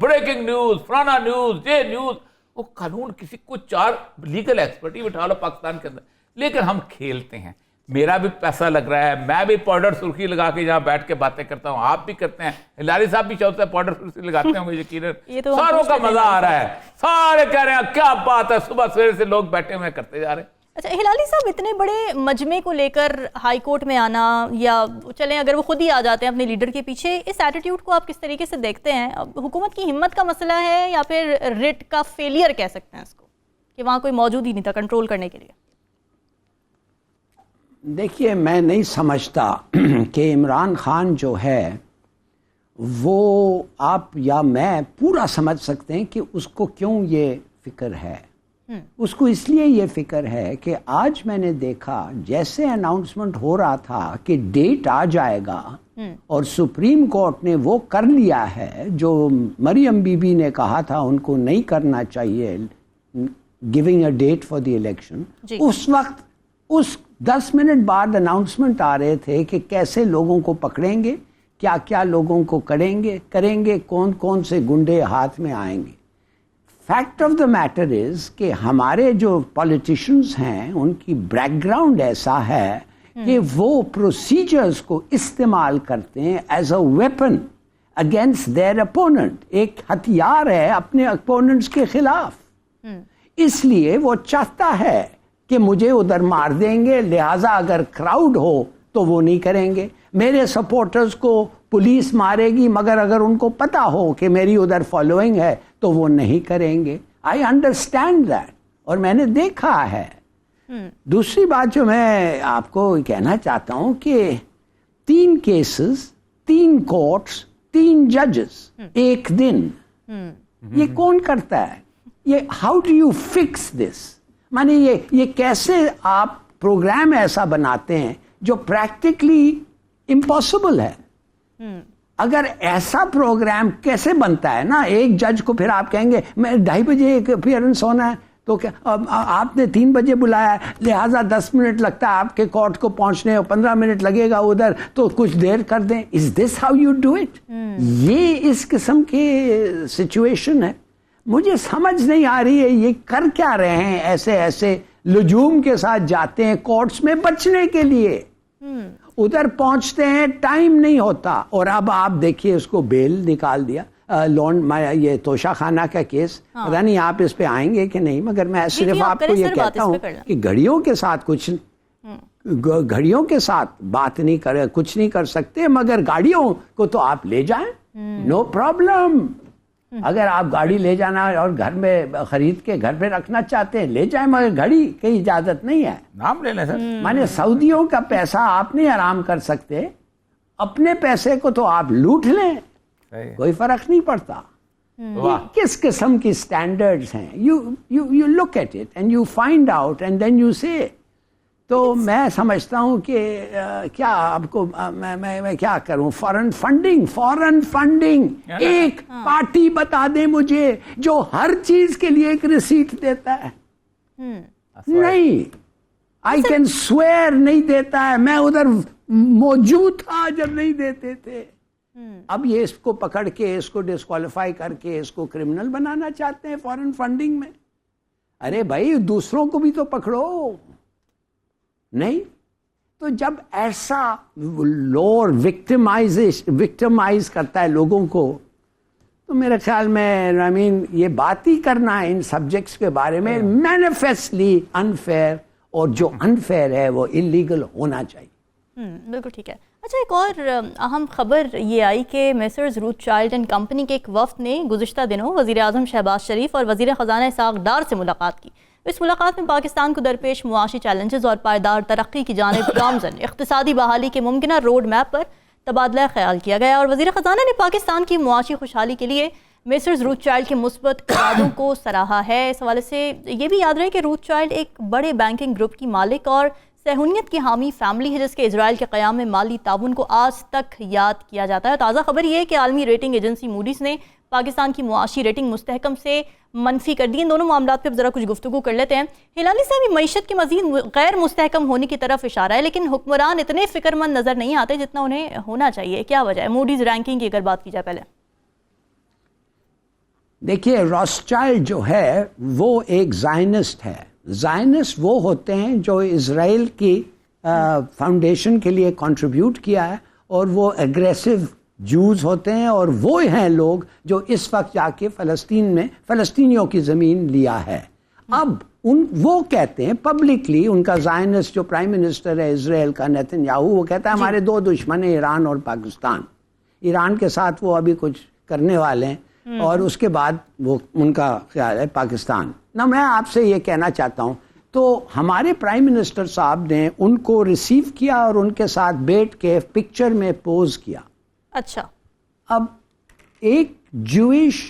بریکنگ نیوز، فلانا نیوز، یہ نیوز. وہ قانون کسی کو 4 لیگل ایکسپرٹی بٹھا لو پاکستان کے اندر، لیکن ہم کھیلتے ہیں. میرا بھی پیسہ لگ رہا ہے، میں بھی پاؤڈر سرخی لگا کے یہاں بیٹھ کے باتیں کرتا ہوں، آپ بھی کرتے ہیں، ہلاری صاحب بھی چاہتے ہیں پاؤڈر سرخی لگاتے ہوں گے، یقیناً ساروں کا مزہ آ رہا ہے، سارے کہہ رہے ہیں کیا بات ہے، صبح سویرے سے لوگ بیٹھے ہوئے کرتے جا رہے ہیں. اچھا ہلالی صاحب، اتنے بڑے مجمع کو لے کر ہائی کورٹ میں آنا، یا چلیں اگر وہ خود ہی آ جاتے ہیں اپنے لیڈر کے پیچھے، اس ایٹیٹیوڈ کو آپ کس طریقے سے دیکھتے ہیں؟ حکومت کی ہمت کا مسئلہ ہے یا پھر ریٹ کا فیلئر کہہ سکتے ہیں اس کو، کہ وہاں کوئی موجود ہی نہیں تھا کنٹرول کرنے کے لیے؟ دیکھیے، میں نہیں سمجھتا کہ عمران خان جو ہے وہ آپ یا میں پورا سمجھ سکتے ہیں کہ اس کو کیوں یہ فکر ہے. اس کو اس لیے یہ فکر ہے کہ آج میں نے دیکھا جیسے اناؤنسمنٹ ہو رہا تھا کہ ڈیٹ آ جائے گا، اور سپریم کورٹ نے وہ کر لیا ہے جو مریم بی بی نے کہا تھا ان کو نہیں کرنا چاہیے، giving a date for the election. اس وقت اس 10 منٹ بعد اناؤنسمنٹ آ رہے تھے کہ کیسے لوگوں کو پکڑیں گے، کیا کیا لوگوں کو کریں گے، کون کون سے گنڈے ہاتھ میں آئیں گے. Fact of the matter is کہ ہمارے جو پولیٹیشنز ہیں ان کی بیک گراؤنڈ ایسا ہے کہ وہ پروسیجرز کو استعمال کرتے ہیں as a weapon against their opponent, ایک ہتھیار ہے اپنے اپوننٹس کے خلاف. اس لیے وہ چاہتا ہے کہ مجھے ادھر مار دیں گے، لہٰذا اگر کراؤڈ ہو تو وہ نہیں کریں گے. میرے سپورٹرز کو پولیس مارے گی مگر اگر ان کو پتا ہو کہ میری ادھر فالوئنگ ہے تو وہ نہیں کریں گے. آئی انڈرسٹینڈ دیٹ، اور میں نے دیکھا ہے. دوسری بات جو میں آپ کو کہنا چاہتا ہوں کہ 3 کیسز، 3 کورٹس، 3 ججز ایک دن، یہ کون کرتا ہے؟ یہ how do you fix this? مانے یہ کیسے آپ پروگرام ایسا بناتے ہیں جو پریکٹیکلی امپاسبل ہے. اگر ایسا پروگرام کیسے بنتا ہے نا، ایک جج کو پھر آپ کہیں گے میں 2:30 بجے ایک اپیئرنس ہونا ہے، تو کیا آپ نے 3 بجے بلایا، لہٰذا 10 منٹ لگتا ہے آپ کے کورٹ کو پہنچنے، 15 منٹ لگے گا ادھر، تو کچھ دیر کر دیں. Is this how you do it? یہ اس قسم کی سچویشن ہے. مجھے سمجھ نہیں آ رہی ہے یہ کر کیا رہے ہیں، ایسے لجوم کے ساتھ جاتے ہیں کورٹس میں بچنے کے لیے، ادھر پہنچتے ہیں ٹائم نہیں ہوتا. اور اب آپ دیکھیے اس کو بیل نکال دیا، یہ توشہ خانہ کا کیس، پتہ نہیں آپ اس پہ آئیں گے کہ نہیں، مگر میں صرف آپ کو یہ کہتا ہوں کہ گھڑیوں کے ساتھ بات نہیں کرے، کچھ نہیں کر سکتے، مگر گاڑیوں کو تو آپ لے جائیں، نو پرابلم. اگر آپ گاڑی لے جانا اور گھر میں خرید کے گھر پہ رکھنا چاہتے ہیں لے جائیں، مگر گھڑی کی اجازت نہیں ہے. نام لے لیں سر. مانے سعودیوں کا پیسہ آپ نہیں حرام کر سکتے، اپنے پیسے کو تو آپ لوٹ لیں، کوئی فرق نہیں پڑتا. کس قسم کی سٹینڈرڈز ہیں؟ You look at it and you find out and then you say. تو میں سمجھتا ہوں کہ کیا آپ کو میں کیا کروں، فارن فنڈنگ ایک پارٹی بتا دیں مجھے جو ہر چیز کے لیے ایک ریسیٹ دیتا ہے. نہیں، آئی کین سویئر نہیں دیتا ہے، میں ادھر موجود تھا جب نہیں دیتے تھے. اب یہ اس کو پکڑ کے اس کو ڈسکوالیفائی کر کے اس کو کرمنل بنانا چاہتے ہیں فارن فنڈنگ میں. ارے بھائی دوسروں کو بھی تو پکڑو. نہیں تو جب ایسا لور وکٹمائز کرتا ہے لوگوں کو، تو میرے خیال میں یہ بات ہی کرنا ہے ان سبجیکٹس کے بارے میں مینیفیسٹلی انفیئر، اور جو انفیئر ہے وہ انلیگل ہونا چاہیے. بالکل ٹھیک ہے. اچھا ایک اور اہم خبر یہ آئی کہ Messrs Rothschild and company کے ایک وفد نے گزشتہ دنوں وزیر اعظم شہباز شریف اور وزیر خزانہ اسحاق ڈار سے ملاقات کی. اس ملاقات میں پاکستان کو درپیش معاشی چیلنجز اور پائیدار ترقی کی جانب گامزن اقتصادی بحالی کے ممکنہ روڈ میپ پر تبادلہ خیال کیا گیا اور وزیر خزانہ نے پاکستان کی معاشی خوشحالی کے لیے مسٹرز روتھ چائلڈ کے مثبت ارادوں کو سراہا ہے۔ اس حوالے سے یہ بھی یاد رہے کہ روتھ چائلڈ ایک بڑے بینکنگ گروپ کی مالک اور صہیونیت کی حامی فیملی ہے جس کے اسرائیل کے قیام میں مالی تعاون کو آج تک یاد کیا جاتا ہے۔ تازہ خبر یہ ہے کہ عالمی ریٹنگ ایجنسی موڈیز نے پاکستان کی معاشی ریٹنگ مستحکم سے منفی کر دی۔ ان دونوں معاملات پہ ذرا کچھ گفتگو کر لیتے ہیں۔ ہلالی صاحب، معیشت کے مزید غیر مستحکم ہونے کی طرف اشارہ ہے، لیکن حکمران اتنے فکر مند نظر نہیں آتے جتنا انہیں ہونا چاہیے۔ کیا وجہ ہے؟ موڈیز رینکنگ کی اگر بات کی جائے پہلے۔ دیکھیے، روتھشائلڈ جو ہے وہ ایک زائنسٹ ہے۔ زائنسٹ وہ ہوتے ہیں جو اسرائیل کی فاؤنڈیشن کے لیے کنٹریبیوٹ کیا ہے، اور وہ اگریسو جوز ہوتے ہیں، اور وہ ہیں لوگ جو اس وقت جا کے فلسطین میں فلسطینیوں کی زمین لیا ہے۔ اب وہ کہتے ہیں پبلکلی، ان کا زائنسٹ جو پرائم منسٹر ہے اسرائیل کا نیتن یاہو، وہ کہتا ہے ہمارے دو دشمن ہیں، ایران اور پاکستان۔ ایران کے ساتھ وہ ابھی کچھ کرنے والے ہیں، اور اس کے بعد وہ ان کا خیال ہے پاکستان۔ نہ میں آپ سے یہ کہنا چاہتا ہوں، تو ہمارے پرائم منسٹر صاحب نے ان کو ریسیو کیا اور ان کے ساتھ بیٹھ کے پکچر میں پوز کیا۔ اچھا، اب ایک جوئش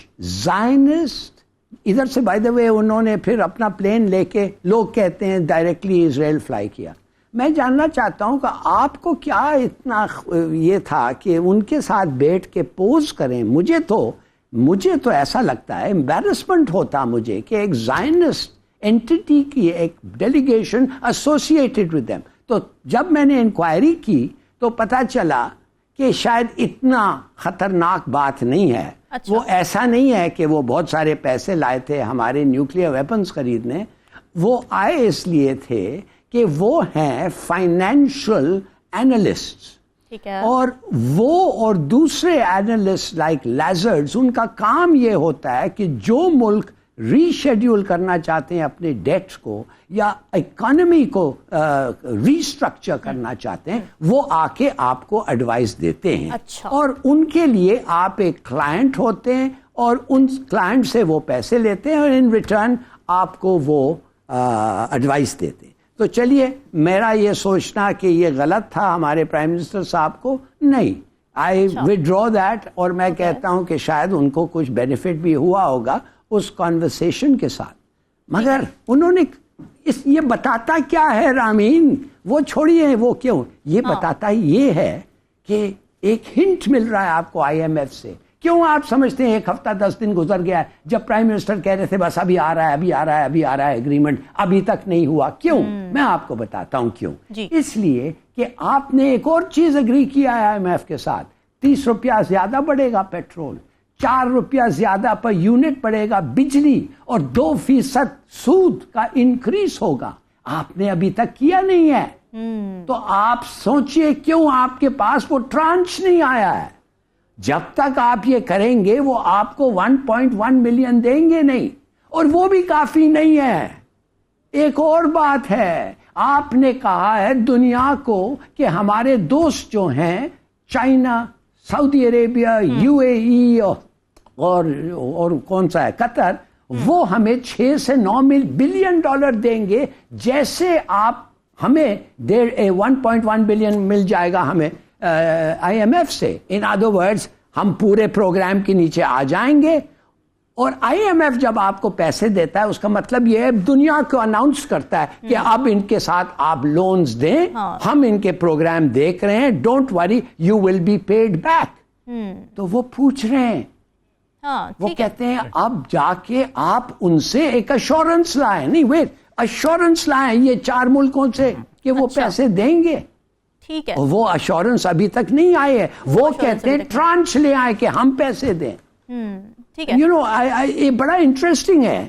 زائنسٹ ادھر سے، بائی دا وے، انہوں نے پھر اپنا پلین لے کے، لوگ کہتے ہیں ڈائریکٹلی اسرائیل فلائی کیا۔ میں جاننا چاہتا ہوں کہ آپ کو کیا اتنا یہ تھا کہ ان کے ساتھ بیٹھ کے پوز کریں؟ مجھے تو ایسا لگتا ہے، امبیرسمنٹ ہوتا مجھے کہ ایک زائنسٹ اینٹی کی ایک ڈیلیگیشن ایسوسیٹڈ ود دیم۔ تو جب میں نے انکوائری کی تو پتہ چلا کہ شاید اتنا خطرناک بات نہیں ہے۔ اچھا۔ وہ ایسا نہیں ہے کہ وہ بہت سارے پیسے لائے تھے ہمارے نیوکلیئر ویپنز خریدنے، وہ آئے اس لیے تھے کہ وہ ہیں فائنینشل اینالسٹ، ٹھیک ہے، اور وہ اور دوسرے اینالسٹ لائک لیزرڈز، ان کا کام یہ ہوتا ہے کہ جو ملک ری شیڈیول کرنا چاہتے ہیں اپنے ڈیٹس کو یا اکانومی کو ری اسٹرکچر کرنا چاہتے ہیں، وہ آ کے آپ کو ایڈوائز دیتے ہیں۔ اچھا۔ اور ان کے لیے آپ ایک کلائنٹ ہوتے ہیں، اور ان کلائنٹ سے وہ پیسے لیتے ہیں، اور ان ریٹرن آپ کو وہ ایڈوائز دیتے ہیں۔ تو چلیے، میرا یہ سوچنا کہ یہ غلط تھا ہمارے پرائم منسٹر صاحب کو، نہیں، آئی وڈرا دیٹ، اور میں کہتا ہوں کہ شاید ان کو کچھ بینیفٹ بھی ہوا ہوگا اس کانورسیشن کے ساتھ، مگر انہوں نے یہ بتاتا کیا ہے رامین، وہ چھوڑیے وہ کیوں، یہ بتاتا یہ ہے کہ ایک ہنٹ مل رہا ہے آپ کو آئی ایم ایف سے۔ کیوں آپ سمجھتے ہیں 1 ہفتہ 10 دن گزر گیا ہے جب پرائم منسٹر کہہ رہے تھے بس ابھی آ رہا ہے ایگریمنٹ، ابھی تک نہیں ہوا؟ کیوں؟ میں آپ کو بتاتا ہوں کیوں۔ اس لیے کہ آپ نے ایک اور چیز اگری کیا ہے آئی ایم ایف کے ساتھ، 30 روپیہ زیادہ بڑھے گا پیٹرول، 4 روپیہ زیادہ پر یونٹ پڑے گا بجلی، اور 2% سود کا انکریز ہوگا۔ آپ نے ابھی تک کیا نہیں ہے، تو آپ سوچئے کیوں آپ کے پاس وہ ٹرانچ نہیں آیا ہے؟ جب تک آپ یہ کریں گے وہ آپ کو 1.1 ملین دیں گے نہیں، اور وہ بھی کافی نہیں ہے۔ ایک اور بات ہے، آپ نے کہا ہے دنیا کو کہ ہمارے دوست جو ہیں چائنا، سعودی عربیہ، یو اے ای اور کون سا ہے قطر، وہ ہمیں 6 سے 9 بلین ڈالر دیں گے، جیسے آپ ہمیں 1.1 بلین مل جائے گا ہمیں آئی ایم ایف سے۔ ان ادر ورڈز ہم پورے پروگرام کے نیچے آ جائیں گے، اور آئی ایم ایف جب آپ کو پیسے دیتا ہے اس کا مطلب یہ ہے دنیا کو اناؤنس کرتا ہے کہ اب ان کے ساتھ آپ لونز دیں، ہم ان کے پروگرام دیکھ رہے ہیں، don't worry you will be paid back. تو وہ پوچھ رہے ہیں، وہ کہتے ہیں اب جا کے آپ ان سے ایک ایشورنس لائیں، نہیں ویٹ، ایشورنس لائیں یہ 4 ملکوں سے کہ وہ پیسے دیں گے۔ ٹھیک ہے، وہ ایشورنس ابھی تک نہیں آئے ہے، وہ کہتے ہیں ٹرانچ لے آئے کہ ہم پیسے دیں۔ ٹھیک ہے، یو نو یہ بڑا انٹرسٹنگ ہے،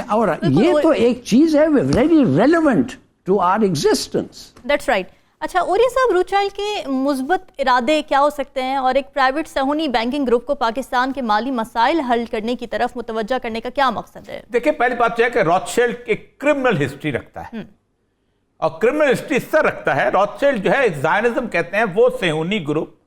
اور یہ تو ایک چیز ہے very relevant to our existence. That's right. اچھا، اوریہ صاحب، روتھ چائلڈ کے مثبت ارادے کیا ہو سکتے ہیں، اور ایک پرائیویٹ صہیونی بینکنگ گروپ کو پاکستان کے مالی مسائل حل کرنے کی طرف متوجہ کرنے کا کیا مقصد ہے؟ دیکھیں، پہلی بات یہ ہے کہ روتھ چائلڈ ایک کرمنل ہسٹری رکھتا ہے، اور کرمنل ہسٹری اس طرح رکھتا ہے، روتھ چائلڈ جو ہے زائنزم کہتے ہیں وہ صہیونی گروپ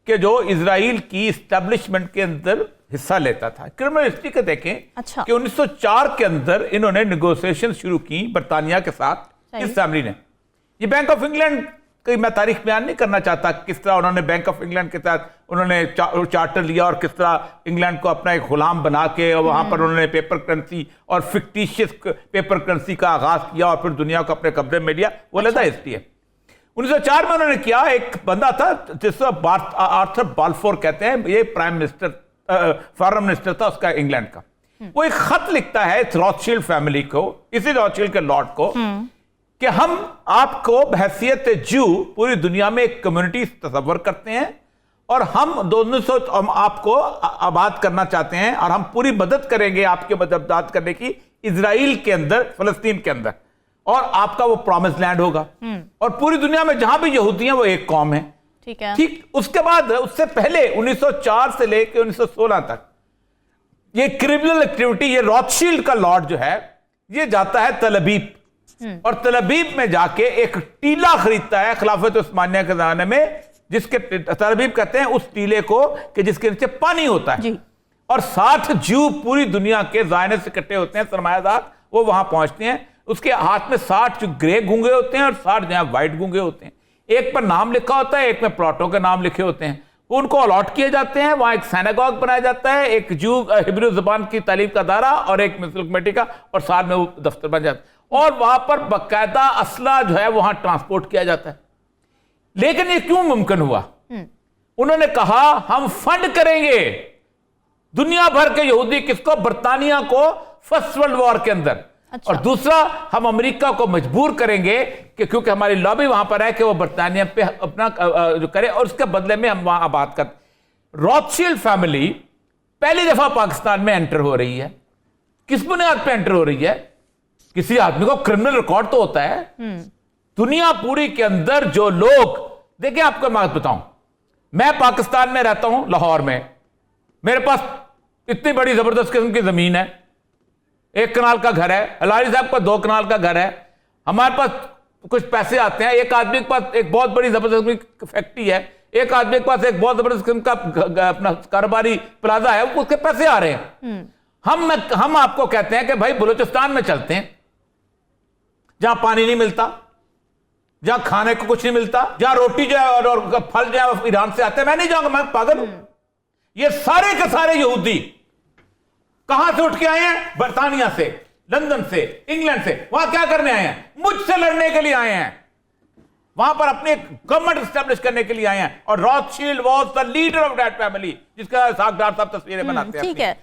کہ جو اسرائیل کی اسٹیبلشمنٹ کے اندر حصہ لیتا تھا۔ کرمنل ہسٹری کے دیکھیں کہ 1904 کے اندر انہوں نے نیگوسیشن شروع کی برطانیہ کے ساتھ، اس فیملی نے، یہ بینک آف انگلینڈ کہ میں تاریخ بیان نہیں کرنا چاہتا کس طرح انہوں نے بینک آف انگلینڈ کے تحت انہوں نے چارٹر لیا اور کس طرح انگلینڈ کو اپنا ایک غلام بنا کے اور وہاں پر انہوں نے پیپر کرنسی اور فکٹیشیس پیپر کرنسی کا آغاز کیا اور پھر دنیا کو اپنے قبضے میں لیا. وہ علیحدہ ہسٹری ہے. 1904 میں انہوں نے کیا, ایک بندہ تھا جس کو آرتھر بالفور کہتے ہیں, یہ پرائم منسٹر فارن منسٹر تھا اس کا انگلینڈ کا. وہ ایک خط لکھتا ہے روتشیلڈ فیملی کو, اسی روتشیلڈ کے لارڈ کو, کہ ہم آپ کو بحیثیت جو پوری دنیا میں ایک کمیونٹی تصور کرتے ہیں اور ہم دونوں سے آپ کو آباد کرنا چاہتے ہیں اور ہم پوری مدد کریں گے آپ کے مدد کرنے کی اسرائیل کے اندر, فلسطین کے اندر, اور آپ کا وہ پرومس لینڈ ہوگا اور پوری دنیا میں جہاں بھی یہودی ہیں وہ ایک قوم ہے. ٹھیک ہے. ٹھیک, اس کے بعد اس سے پہلے 1904 سے لے کے 1916 تک یہ کرمنل ایکٹیویٹی, یہ روتشیلڈ کا لارڈ جو ہے یہ جاتا ہے تل ابیب اور تل ابیب میں جا کے ایک ٹیلا خریدتا ہے خلافت عثمانیہ کے زمانے میں, جس کے تل ابیب کہتے ہیں اس ٹیلے کو کہ جس کے نیچے پانی ہوتا ہے, اور 60 جو پوری دنیا کے زائنسٹ اکٹھے ہوتے ہیں, سرمایہ دار, وہ وہاں پہنچتے ہیں. اس کے ہاتھ میں 60 جو گرے گونگے ہوتے ہیں اور 60 جو وائٹ گونگے ہوتے ہیں. ایک پر نام لکھا ہوتا ہے, ایک میں پلاٹوں کے نام لکھے ہوتے ہیں. وہ ان کو الاٹ کیے جاتے ہیں. وہاں ایک سیناگوگ بنایا جاتا ہے, ایک جو ہبریو زبان کی تعلیم کا ادارہ اور ایک مسلم کمیٹی کا, اور ساتھ میں وہ دفتر بن جاتا ہے. اور وہاں پر باقاعدہ اسلحہ جو ہے وہاں ٹرانسپورٹ کیا جاتا ہے. لیکن یہ کیوں ممکن ہوا؟ انہوں نے کہا ہم فنڈ کریں گے دنیا بھر کے یہودی, کس کو؟ برطانیہ کو فرسٹ ورلڈ وار کے اندر. اور دوسرا ہم امریکہ کو مجبور کریں گے کہ کیونکہ ہماری لابی وہاں پر ہے کہ وہ برطانیہ پہ اپنا جو کرے, اور اس کے بدلے میں ہم وہاں آباد کریں. روتشیلڈ فیملی پہلی دفعہ پاکستان میں انٹر ہو رہی ہے. کس بنیاد پہ انٹر ہو رہی ہے؟ کسی آدمی کو کرمنل ریکارڈ تو ہوتا ہے. دنیا پوری کے اندر جو لوگ, دیکھیں آپ کو میں بتاؤں, میں پاکستان میں رہتا ہوں لاہور میں, میرے پاس اتنی بڑی زبردست قسم کی زمین ہے, 1 کنال کا گھر ہے, ہلاری صاحب کا 2 کنال کا گھر ہے, ہمارے پاس کچھ پیسے آتے ہیں, ایک آدمی کے پاس ایک بہت بڑی زبردست فیکٹری ہے, ایک آدمی کے پاس ایک بہت زبردست قسم کا اپنا کاروباری پلازا ہے, اس کے پیسے آ رہے ہیں. ہم آپ کو کہتے ہیں کہ بھائی بلوچستان میں چلتے ہیں جہاں پانی نہیں ملتا, جہاں کھانے کو کچھ نہیں ملتا, جہاں روٹی جو ہے اور پھل جو ہے ایران سے آتے ہیں. میں نہیں جاؤں گا, میں پاگل ہوں. یہ سارے کے سارے یہودی کہاں سے اٹھ کے آئے ہیں؟ برطانیہ سے, لندن سے, انگلینڈ سے. وہاں کیا کرنے آئے ہیں؟ مجھ سے لڑنے کے لیے آئے ہیں, وہاں پر اپنے گورنمنٹ اسٹیبلش کرنے کے لیے آئے ہیں. اور Rothschild was the leader of that family, جس کا اسحاق ڈار صاحب تصویریں بناتے ہیں. ٹھیک ہے,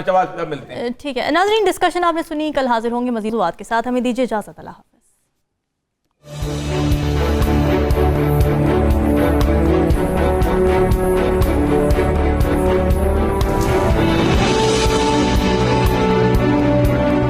شہباز ملتے ہیں. ٹھیک ہے ناظرین, ڈسکشن آپ نے سنی, کل حاضر ہوں گے مزید بات کے ساتھ. ہمیں دیجیے اجازت. اللہ حافظ.